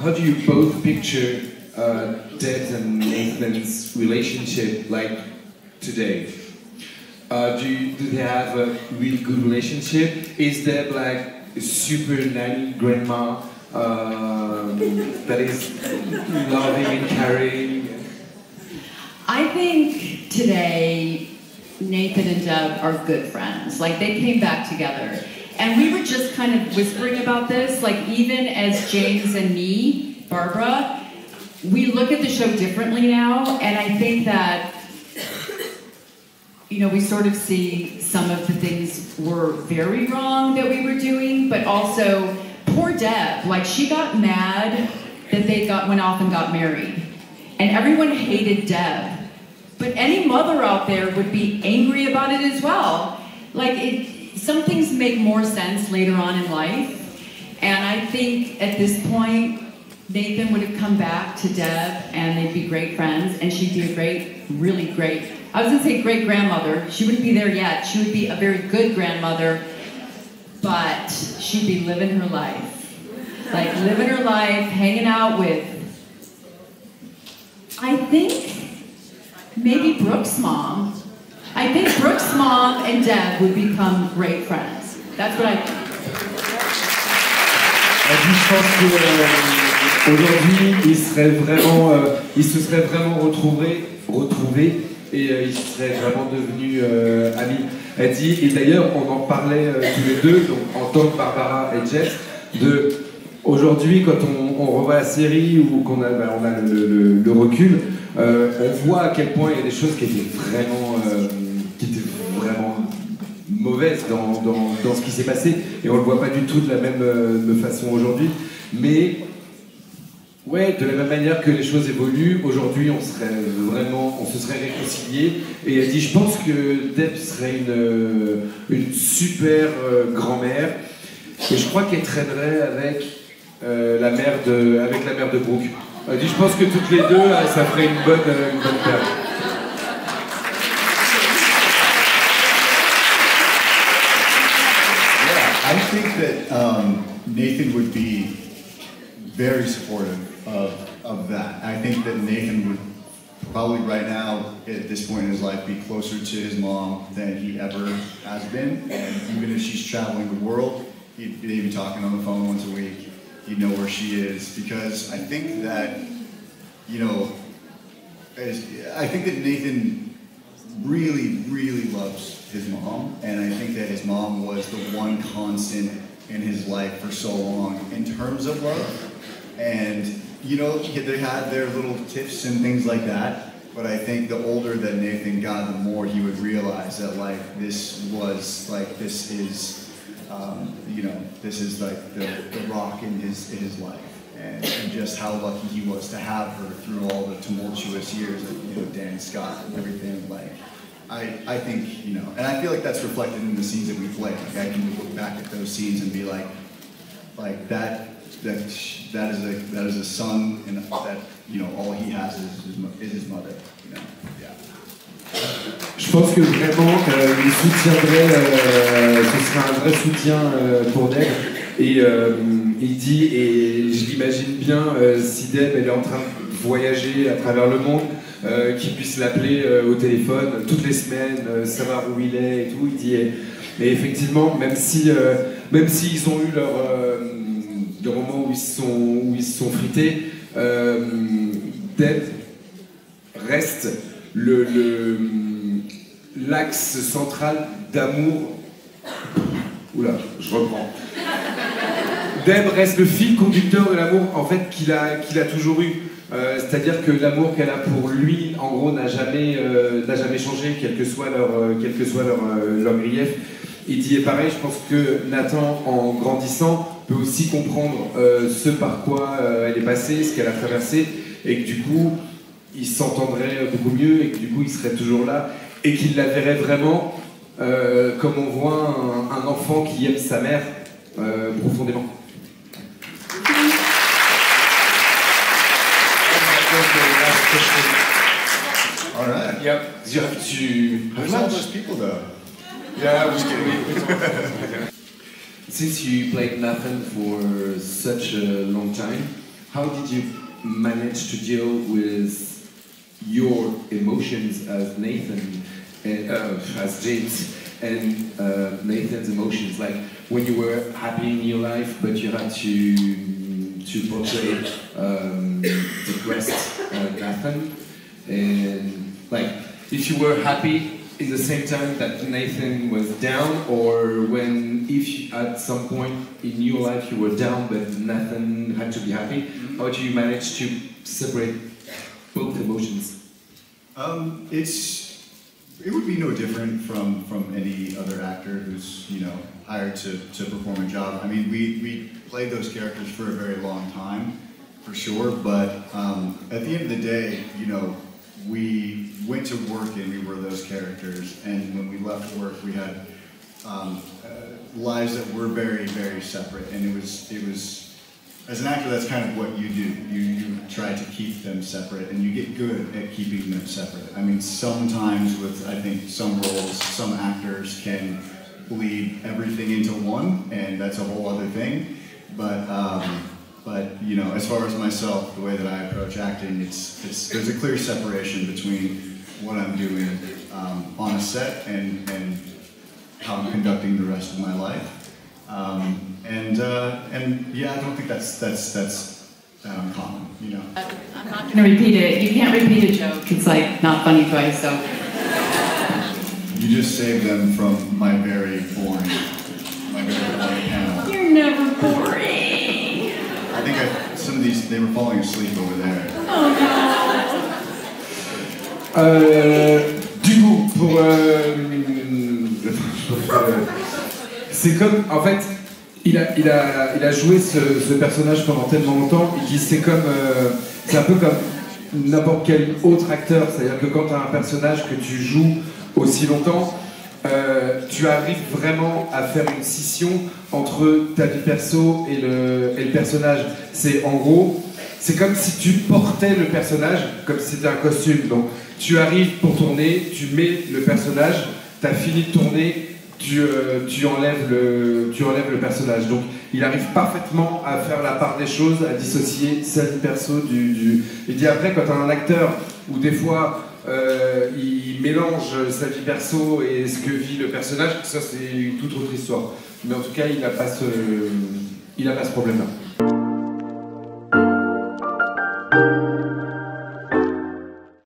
how do you both picture Deb's and Nathan's relationship like today? Do they have a real good relationship? Is Deb like a super nanny grandma that is loving and caring? I think today Nathan and Deb are good friends. Like, they came back together. And we were just kind of whispering about this, like, even as James and me, Barbara, we look at the show differently now, and I think that, you know, we sort of see some of the things were very wrong that we were doing, but also, poor Deb, like, she got mad that they went off and got married. And everyone hated Deb. But any mother out there would be angry about it as well. Like, some things make more sense later on in life. And I think at this point, Nathan would have come back to Deb and they'd be great friends, and she'd be a great, really great, I was gonna say great grandmother. She wouldn't be there yet. She would be a very good grandmother, but she'd be living her life. Like, living her life, hanging out with, I think, maybe Brooke's mom. I think Brooke's mom and Deb would become great friends. That's what I think. Je pense qu'aujourd'hui, ils se seraient vraiment retrouvés et ils seraient vraiment devenus amis. Elle dit, et d'ailleurs, on en parlait tous les deux, donc en tant que Barbara et Jess, de aujourd'hui, quand on revoit la série ou qu'on a, on a le recul, on voit à quel point il y a des choses qui étaient vraiment mauvaises dans ce qui s'est passé, et on le voit pas du tout de la même façon aujourd'hui. Mais ouais, de la même manière que les choses évoluent, aujourd'hui on se serait réconciliés. Et elle dit, je pense que Deb serait une super grand-mère, et je crois qu'elle traînerait avec la mère de Brooke. Elle dit, je pense que toutes les deux, ça ferait une bonne paire. I think that Nathan would be very supportive of that. I think that Nathan would probably right now, at this point in his life, be closer to his mom than he ever has been. And even if she's traveling the world, they'd be talking on the phone once a week. He'd know where she is. Because I think that, you know, I think that Nathan really, really loves his mom, and I think that his mom was the one constant in his life for so long in terms of love. And, you know, they had their little tiffs and things like that, but I think the older that Nathan got, the more he would realize that, like, this is, you know, this is like the rock in his life. And just how lucky he was to have her through all the tumultuous years of, you know, Dan Scott and everything. Like, I think, you know, and I feel like that's reflected in the scenes that we play. Like, I can look back at those scenes and be like that is a son, and that, you know, all he has is his mother. You know, yeah. Je pense que vraiment, il soutiendrait, ce serait un vrai soutien pour Deb. Et il dit, et je l'imagine bien, si Deb elle est en train de voyager à travers le monde, qu'il puisse l'appeler au téléphone toutes les semaines, savoir où il est et tout. Il dit, et effectivement, même si ils ont eu leur moment où ils se sont frités, Deb reste l'axe central d'amour. Oula, je reprends. Deb reste le fil conducteur de l'amour, en fait, qu'il a toujours eu. C'est-à-dire que l'amour qu'elle a pour lui, en gros, n'a jamais changé, quel que soit leur grief. Il dit, et pareil, je pense que Nathan, en grandissant, peut aussi comprendre ce par quoi elle est passée, ce qu'elle a traversé, et que du coup, il s'entendrait beaucoup mieux, et que du coup, il serait toujours là, et qu'il la verrait vraiment comme on voit un enfant qui aime sa mère profondément. All right. Yep. You have to. Who's all those people, though? Yeah, I was kidding. Since you played Nathan for such a long time, how did you manage to deal with your emotions as Nathan, as James, and Nathan's emotions? Like when you were happy in your life, but you had to portray depressed Nathan, and like if you were happy in the same time that Nathan was down, or when if at some point in your life you were down but Nathan had to be happy, how do you manage to separate both emotions? It would be no different from any other actor who's, you know, hired to perform a job. I mean, we played those characters for a very long time, for sure, but at the end of the day, you know, we went to work and we were those characters, and when we left work, we had lives that were very, very separate, and it was as an actor, that's kind of what you do. You try to keep them separate, and you get good at keeping them separate. I mean, sometimes with, I think, some roles, some actors can bleed everything into one, and that's a whole other thing. But you know, as far as myself, the way that I approach acting, there's a clear separation between what I'm doing on a set and how I'm conducting the rest of my life. And yeah, I don't think that's common, you know. I'm not going to repeat it. You can't repeat a joke. It's like not funny twice, so. You just saved them from my very boring panel. You're never boring. I think some of these, they were falling asleep over there. Du coup, c'est comme, en fait, il a joué ce personnage pendant tellement longtemps, et c'est un peu comme n'importe quel autre acteur, c'est-à-dire que quand tu as un personnage que tu joues aussi longtemps, tu arrives vraiment à faire une scission entre ta vie perso et le personnage. C'est en gros, c'est comme si tu portais le personnage, comme si c'était un costume. Donc tu arrives pour tourner, tu mets le personnage, tu as fini de tourner, tu enlèves le personnage. Donc il arrive parfaitement à faire la part des choses, à dissocier sa vie perso du... Et dit après, quand tu as un acteur où des fois il mélange sa vie perso et ce que vit le personnage, ça c'est une toute autre histoire. Mais en tout cas, il n'a pas ce problème-là.